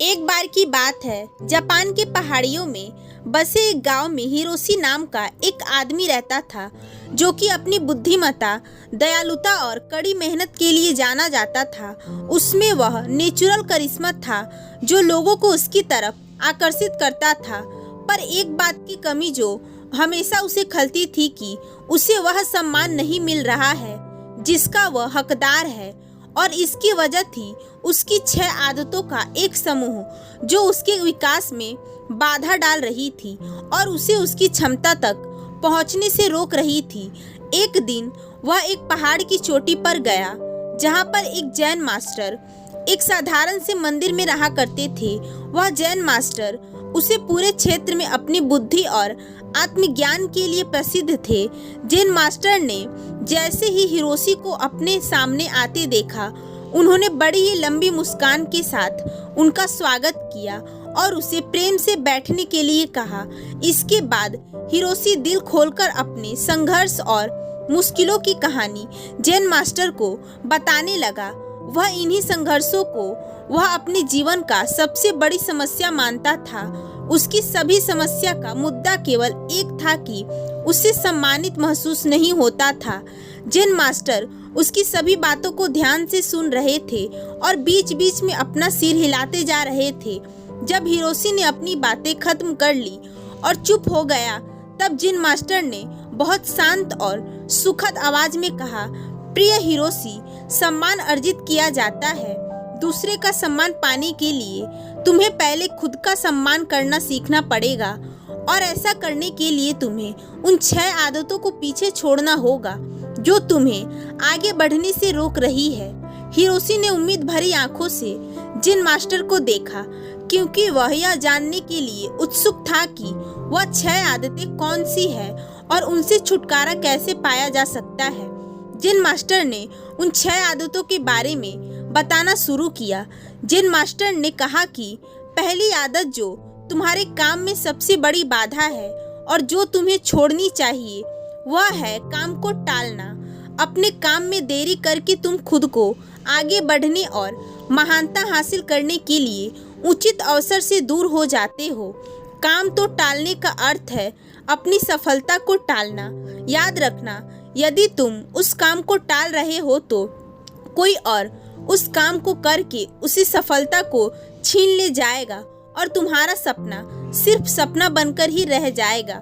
एक बार की बात है, जापान के पहाड़ियों में बसे एक गांव में हिरोशी नाम का एक आदमी रहता था, जो कि अपनी बुद्धिमत्ता, दयालुता और कड़ी मेहनत के लिए जाना जाता था। उसमें वह नेचुरल करिश्मा था जो लोगों को उसकी तरफ आकर्षित करता था। पर एक बात की कमी जो हमेशा उसे खलती थी कि उसे वह सम्मान नहीं मिल रहा है जिसका वह हकदार है, और इसकी वजह थी उसकी 6 आदतों का एक समूह जो उसके विकास में बाधा डाल रही थी और उसे उसकी क्षमता तक पहुंचने से रोक रही थी। एक दिन वह एक पहाड़ की चोटी पर गया जहां पर एक जैन मास्टर एक साधारण से मंदिर में रहा करते थे। वह जैन मास्टर उसे पूरे क्षेत्र में अपनी बुद्धि और आत्मज्ञान के लिए प्रसिद्ध थे। जैन मास्टर ने जैसे ही हिरोशी को अपने सामने आते देखा, उन्होंने बड़ी ही लंबी मुस्कान के साथ उनका स्वागत किया और उसे प्रेम से बैठने के लिए कहा। इसके बाद हिरोशी दिल खोलकर अपने संघर्ष और मुश्किलों की कहानी जैन मास्टर को बताने लगा। वह इन्हीं संघर्षों को वह अपने जीवन का सबसे बड़ी समस्या मानता था। उसकी सभी समस्या का मुद्दा केवल एक था कि उसे सम्मानित महसूस नहीं होता था। जैन मास्टर उसकी सभी बातों को ध्यान से सुन रहे थे और बीच बीच में अपना सिर हिलाते जा रहे थे। जब हिरोशी ने अपनी बातें खत्म कर ली और चुप हो गया, तब जैन मास्टर ने बहुत शांत और सुखद आवाज में कहा, प्रिय हिरोशी, सम्मान अर्जित किया जाता है। दूसरे का सम्मान पाने के लिए तुम्हें पहले खुद का सम्मान करना सीखना पड़ेगा, और ऐसा करने के लिए तुम्हें उन 6 आदतों को पीछे छोड़ना होगा जो तुम्हें आगे बढ़ने से रोक रही है। हिरोशी ने उम्मीद भरी आंखों से जैन मास्टर को देखा, क्योंकि वह यह जानने के लिए उत्सुक था कि वह 6 आदतें कौन सी है और उनसे छुटकारा कैसे पाया जा सकता है। जैन मास्टर ने उन 6 आदतों के बारे में बताना शुरू किया। जैन मास्टर ने कहा कि पहली आदत जो तुम्हारे काम में सबसे बड़ी बाधा है और जो तुम्हें छोड़नी चाहिए, वह है काम को टालना। अपने काम में देरी करके तुम खुद को आगे बढ़ने और महानता हासिल करने के लिए उचित अवसर से दूर हो जाते हो। काम तो टालने का अर्थ है अपनी सफलता को टालना। याद रखना, यदि तुम उस काम को टाल रहे हो तो कोई और उस काम को करके उसी सफलता को छीन ले जाएगा और तुम्हारा सपना सिर्फ सपना बनकर ही रह जाएगा।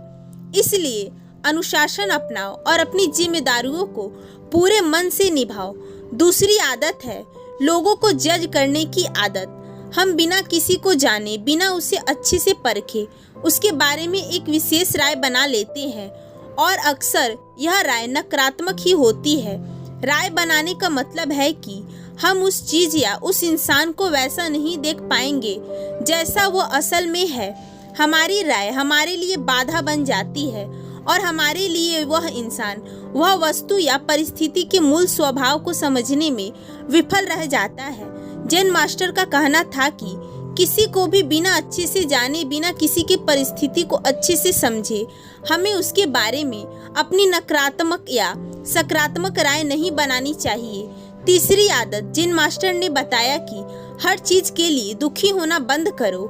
इसलिए अनुशासन अपनाओ और अपनी जिम्मेदारियों को पूरे मन से निभाओ। दूसरी आदत है लोगों को जज करने की आदत। हम बिना किसी को जाने, बिना उसे अच्छे से परखे, उसके बारे में एक विशेष राय बना लेते हैं, और अक्सर यह राय नकारात्मक ही होती है। राय बनाने का मतलब है कि हम उस चीज या उस इंसान को वैसा नहीं देख पाएंगे जैसा वो असल में है। हमारी राय हमारे लिए बाधा बन जाती है और हमारे लिए वह इंसान, वह वस्तु या परिस्थिति के मूल स्वभाव को समझने में विफल रह जाता है। जैन मास्टर का कहना था कि किसी को भी बिना अच्छे से जाने, बिना किसी की परिस्थिति को अच्छे से समझे, हमें उसके बारे में अपनी नकारात्मक या सकारात्मक राय नहीं बनानी चाहिए। तीसरी आदत जैन मास्टर ने बताया कि हर चीज के लिए दुखी होना बंद करो।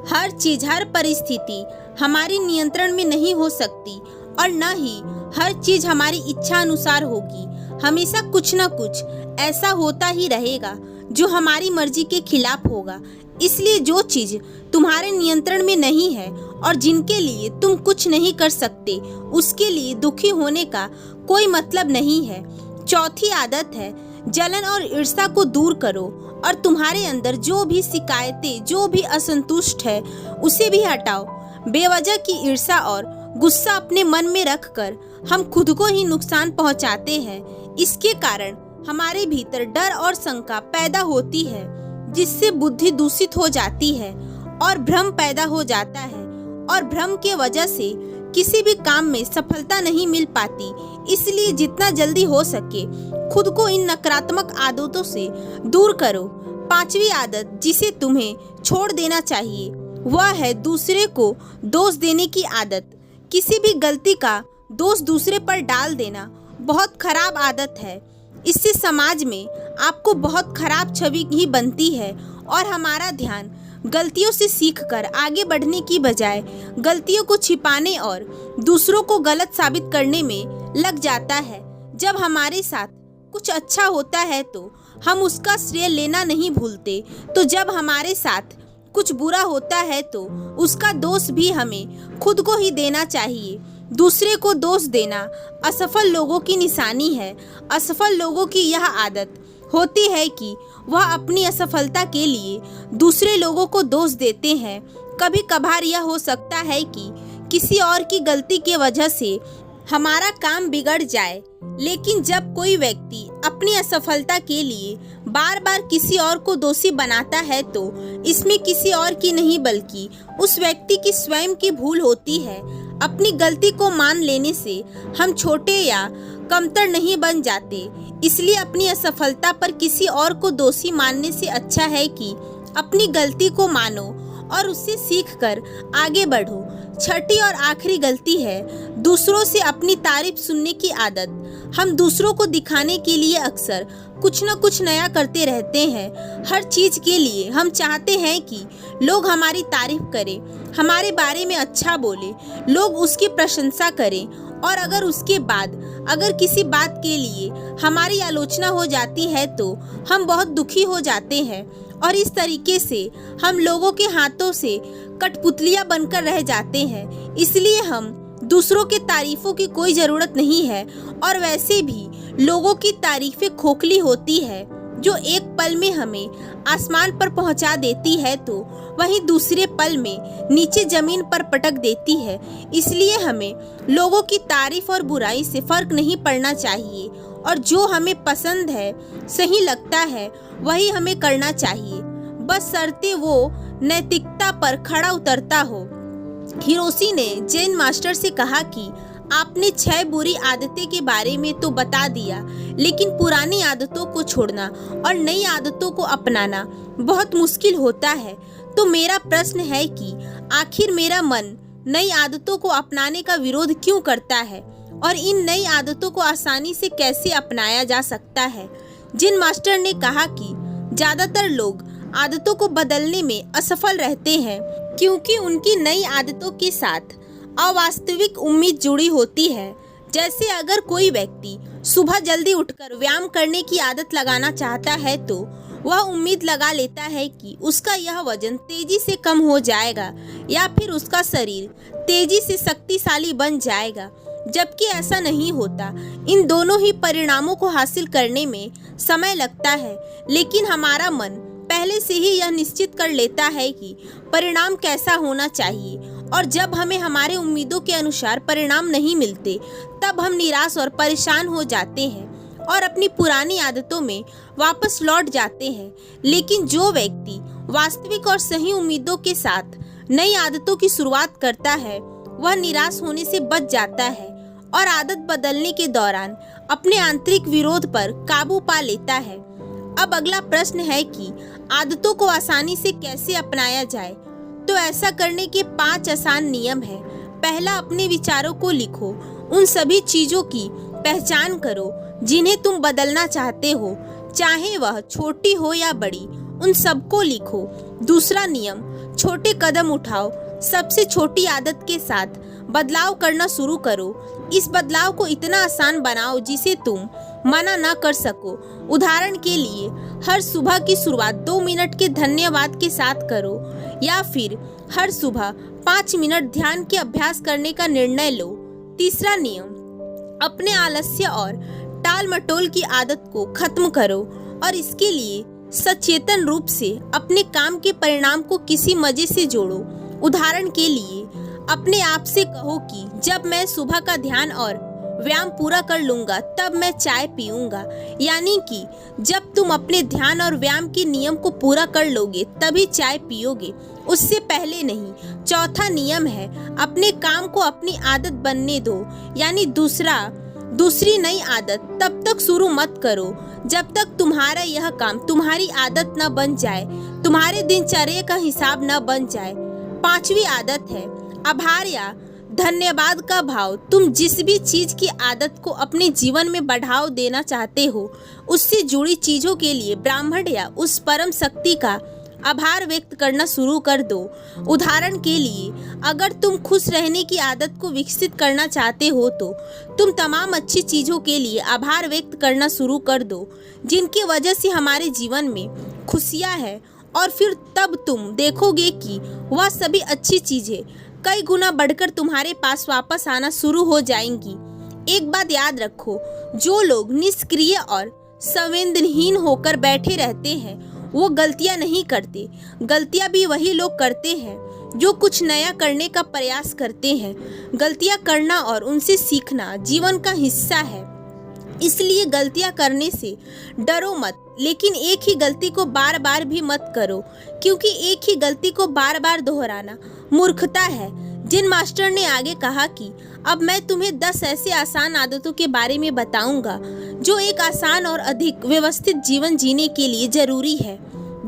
हर चीज, हर परिस्थिति हमारे नियंत्रण में नहीं हो सकती और न ही हर चीज हमारी इच्छा अनुसार होगी। हमेशा कुछ न कुछ ऐसा होता ही रहेगा जो हमारी मर्जी के खिलाफ होगा। इसलिए जो चीज तुम्हारे नियंत्रण में नहीं है और जिनके लिए तुम कुछ नहीं कर सकते, उसके लिए दुखी होने का कोई मतलब नहीं है। चौथी आदत है जलन और ईर्ष्या को दूर करो और तुम्हारे अंदर जो भी शिकायतें, जो भी असंतुष्ट है, उसे भी हटाओ। बेवजह की ईर्ष्या और गुस्सा अपने मन में रखकर हम खुद को ही नुकसान पहुंचाते हैं। इसके कारण हमारे भीतर डर और शंका पैदा होती है, जिससे बुद्धि दूषित हो जाती है और भ्रम पैदा हो जाता है, और भ्रम के वजह से किसी भी काम में सफलता नहीं मिल पाती। इसलिए जितना जल्दी हो सके खुद को इन नकारात्मक आदतों से दूर करो। 5वीं आदत जिसे तुम्हें छोड़ देना चाहिए, वह है दूसरे को दोष देने की आदत। किसी भी गलती का दोष दूसरे पर डाल देना बहुत खराब आदत है। इससे समाज में आपको बहुत खराब छवि ही बनती है और हमारा ध्यान गलतियों से सीखकर आगे बढ़ने की बजाय गलतियों को छिपाने और दूसरों को गलत साबित करने में लग जाता है। जब हमारे साथ कुछ अच्छा होता है तो हम उसका श्रेय लेना नहीं भूलते, तो जब हमारे साथ कुछ बुरा होता है तो उसका दोष भी हमें खुद को ही देना चाहिए। दूसरे को दोष देना असफल लोगों की निशानी है। असफल लोगों की यह आदत होती है कि वह अपनी असफलता के लिए दूसरे लोगों को दोष देते हैं। कभी कभार यह हो सकता है कि किसी और की गलती की वजह से हमारा काम बिगड़ जाए, लेकिन जब कोई व्यक्ति अपनी असफलता के लिए बार बार किसी और को दोषी बनाता है तो इसमें किसी और की नहीं बल्कि उस व्यक्ति की स्वयं की भूल होती है। अपनी गलती को मान लेने से हम छोटे या कमतर नहीं बन जाते, इसलिए अपनी असफलता पर किसी और को दोषी मानने से अच्छा है कि अपनी गलती को मानो और उससे सीखकर आगे बढ़ो। छठी और आखिरी गलती है दूसरों से अपनी तारीफ सुनने की आदत। हम दूसरों को दिखाने के लिए अक्सर कुछ न कुछ नया करते रहते हैं। हर चीज के लिए हम चाहते हैं कि लोग हमारी तारीफ करें, हमारे बारे में अच्छा बोले, लोग उसकी प्रशंसा करें, और अगर उसके बाद अगर किसी बात के लिए हमारी आलोचना हो जाती है तो हम बहुत दुखी हो जाते हैं और इस तरीके से हम लोगों के हाथों से कठपुतलियां बनकर रह जाते हैं। इसलिए हम दूसरों के तारीफों की कोई ज़रूरत नहीं है, और वैसे भी लोगों की तारीफें खोखली होती है जो एक पल में हमें आसमान पर पहुंचा देती है तो वहीं दूसरे पल में नीचे जमीन पर पटक देती है। इसलिए हमें लोगों की तारीफ और बुराई से फर्क नहीं पड़ना चाहिए, और जो हमें पसंद है, सही लगता है, वही हमें करना चाहिए, बशर्ते वो नैतिकता पर खड़ा उतरता हो। हिरोशी ने जेन मास्टर से कहा कि आपने 6 बुरी आदतें के बारे में तो बता दिया, लेकिन पुरानी आदतों को छोड़ना और नई आदतों को अपनाना बहुत मुश्किल होता है। तो मेरा प्रश्न है कि आखिर मेरा मन नई आदतों को अपनाने का विरोध क्यों करता है, और इन नई आदतों को आसानी से कैसे अपनाया जा सकता है। जेन मास्टर ने कहा कि ज़्यादातर लोग आदतों को बदलने में असफल रहते हैं क्योंकि उनकी नई आदतों के साथ अवास्तविक उम्मीद जुड़ी होती है। जैसे अगर कोई व्यक्ति सुबह जल्दी उठकर व्यायाम करने की आदत लगाना चाहता है तो वह उम्मीद लगा लेता है कि उसका यह वजन तेजी से कम हो जाएगा या फिर उसका शरीर तेजी से शक्तिशाली बन जाएगा, जबकि ऐसा नहीं होता। इन दोनों ही परिणामों को हासिल करने में समय लगता है, लेकिन हमारा मन पहले से ही यह निश्चित कर लेता है कि परिणाम कैसा होना चाहिए, और जब हमें हमारे उम्मीदों के अनुसार परिणाम नहीं मिलते तब हम निराश और परेशान हो जाते हैं और अपनी पुरानी आदतों में वापस लौट जाते हैं। लेकिन जो व्यक्ति वास्तविक और सही उम्मीदों के साथ नई आदतों की शुरुआत करता है वह निराश होने से बच जाता है और आदत बदलने के दौरान अपने आंतरिक विरोध पर काबू पा लेता है। अब अगला प्रश्न है कि आदतों को आसानी से कैसे अपनाया जाए। तो ऐसा करने के 5 आसान नियम हैं। पहला, अपने विचारों को लिखो। उन सभी चीजों की पहचान करो जिन्हें तुम बदलना चाहते हो, चाहे वह छोटी हो या बड़ी, उन सबको लिखो। दूसरा नियम, छोटे कदम उठाओ। सबसे छोटी आदत के साथ बदलाव करना शुरू करो। इस बदलाव को इतना आसान बनाओ जिसे तुम मना न कर सको। उदाहरण के लिए, हर सुबह की शुरुआत 2 मिनट के धन्यवाद के साथ करो, या फिर हर सुबह 5 मिनट ध्यान के अभ्यास करने का निर्णय लो। तीसरा नियम, अपने आलस्य और टाल मटोल की आदत को खत्म करो और इसके लिए सचेतन रूप से अपने काम के परिणाम को किसी मजे से जोड़ो। उदाहरण के लिए, अपने आप से कहो कि जब मैं सुबह का ध्यान और व्यायाम पूरा कर लूंगा तब मैं चाय पीऊंगा, यानी कि जब तुम अपने ध्यान और व्यायाम के नियम को पूरा कर लोगे तभी चाय पियोगे, उससे पहले नहीं। चौथा नियम है, अपने काम को अपनी आदत बनने दो, यानी दूसरी नई आदत तब तक शुरू मत करो जब तक तुम्हारा यह काम तुम्हारी आदत न बन जाए, तुम्हारे दिनचर्या का हिसाब न बन जाए। 5वीं आदत है आभार या धन्यवाद का भाव। तुम जिस भी चीज की आदत को अपने जीवन में बढ़ावा देना चाहते हो, उससे जुड़ी चीजों के लिए ब्राह्मण या उस परम शक्ति का आभार व्यक्त करना शुरू कर दो। उदाहरण के लिए, अगर तुम खुश रहने की आदत को विकसित करना चाहते हो तो तुम तमाम अच्छी चीज़ों के लिए आभार व्यक्त करना शुरू कर दो जिनकी वजह से हमारे जीवन में खुशियाँ हैं, और फिर तब तुम देखोगे कि वह सभी अच्छी चीज़ें कई गुना बढ़कर तुम्हारे पास वापस आना शुरू हो जाएंगी। एक बात याद रखो, जो लोग निष्क्रिय और संवेदनहीन होकर बैठे रहते हैं वो गलतियां नहीं करते। गलतियां भी वही लोग करते हैं जो कुछ नया करने का प्रयास करते हैं। गलतियां करना और उनसे सीखना जीवन का हिस्सा है, इसलिए गलतियां करने से डरो मत, लेकिन एक ही गलती को बार बार भी मत करो, क्योंकि एक ही गलती को बार बार दोहराना मूर्खता है। जिन मास्टर ने आगे कहा कि अब मैं तुम्हें 10 ऐसे आसान आदतों के बारे में बताऊंगा जो एक आसान और अधिक व्यवस्थित जीवन जीने के लिए जरूरी है।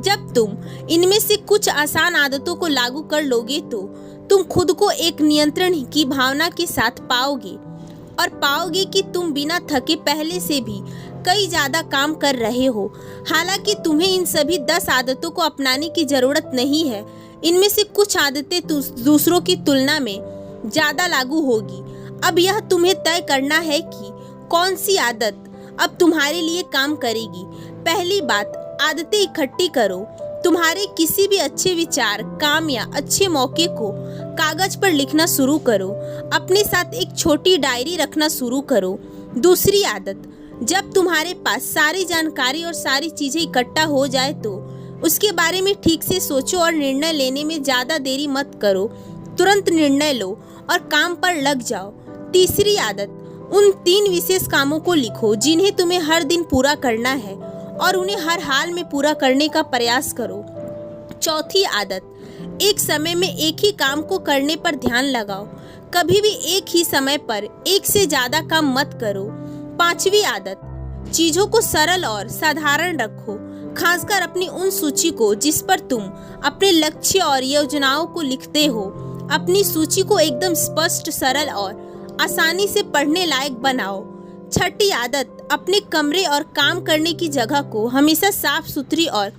जब तुम इनमें से कुछ आसान आदतों को लागू कर लोगे तो तुम खुद को एक नियंत्रण की भावना के साथ पाओगे और पाओगे कि तुम बिना थके पहले से भी कई ज्यादा काम कर रहे हो। हालांकि तुम्हें इन सभी 10 आदतों को अपनाने की जरूरत नहीं है। इनमें से कुछ आदतें दूसरों की तुलना में ज्यादा लागू होगी। अब यह तुम्हें तय करना है कि कौन सी आदत अब तुम्हारे लिए काम करेगी। पहली बात, आदतें इकट्ठी करो। तुम्हारे किसी भी अच्छे विचार, काम या अच्छे मौके को कागज पर लिखना शुरू करो। अपने साथ एक छोटी डायरी रखना शुरू करो। दूसरी आदत, जब तुम्हारे पास सारी जानकारी और सारी चीजें इकट्ठा हो जाए तो उसके बारे में ठीक से सोचो और निर्णय लेने में ज्यादा देरी मत करो। तुरंत निर्णय लो और काम पर लग जाओ। तीसरी आदत, उन 3 विशेष कामों को लिखो जिन्हें तुम्हें हर दिन पूरा करना है और उन्हें हर हाल में पूरा करने का प्रयास करो। चौथी आदत, एक समय में एक ही काम को करने पर ध्यान लगाओ। कभी भी एक ही समय पर एक से ज्यादा काम मत करो। पांचवी आदत, चीजों को सरल और साधारण रखो, खासकर अपनी उन सूची को जिस पर तुम अपने लक्ष्य और योजनाओं को लिखते हो। अपनी सूची को एकदम स्पष्ट, सरल और आसानी से पढ़ने लायक बनाओ। छठी आदत, अपने कमरे और काम करने की जगह को हमेशा साफ सुथरी और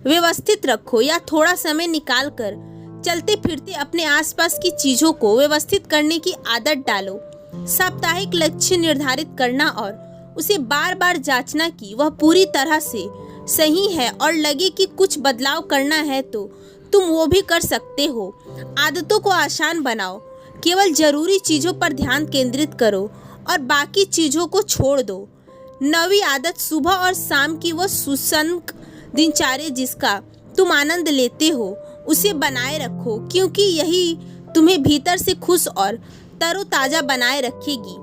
व्यवस्थित रखो या थोड़ा समय निकालकर चलते फिरते अपने आसपास की चीजों को व्यवस्थित करने की आदत डालो। साप्ताहिक लक्ष्य निर्धारित करना और उसे बार बार जांचना कि वह पूरी तरह से सही है और लगे कि कुछ बदलाव करना है तो तुम वो भी कर सकते हो। आदतों को आसान बनाओ, केवल जरूरी चीजों पर ध्यान केंद्रित करो और बाकी चीजों को छोड़ दो। 9वीं आदत, सुबह और शाम की वो सुसंक दिनचर्या जिसका तुम आनंद लेते हो उसे बनाए रखो, क्योंकि यही तुम्हें भीतर से खुश और तरोताजा बनाए रखेगी।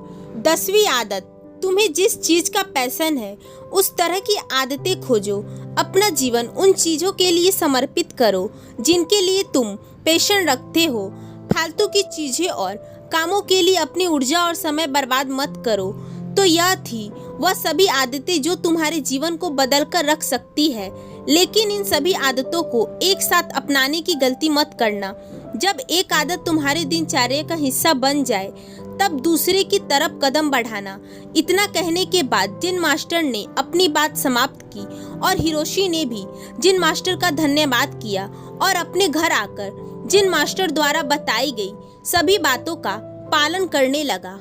10वीं आदत, तुम्हें जिस चीज का पैशन है उस तरह की आदतें खोजो। अपना जीवन उन चीजों के लिए समर्पित करो जिनके लिए तुम पैशन रखते हो। फालतू की चीजें और कामों के लिए अपनी ऊर्जा और समय बर्बाद मत करो। तो यह थी वह सभी आदतें जो तुम्हारे जीवन को बदल कर रख सकती है। लेकिन इन सभी आदतों को एक साथ अपनाने की गलती मत करना। जब एक आदत तुम्हारे दिनचर्या का हिस्सा बन जाए तब दूसरे की तरफ कदम बढ़ाना। इतना कहने के बाद जिन मास्टर ने अपनी बात समाप्त की और हिरोशी ने भी जिन मास्टर का धन्यवाद किया और अपने घर आकर जिन मास्टर द्वारा बताई गई सभी बातों का पालन करने लगा।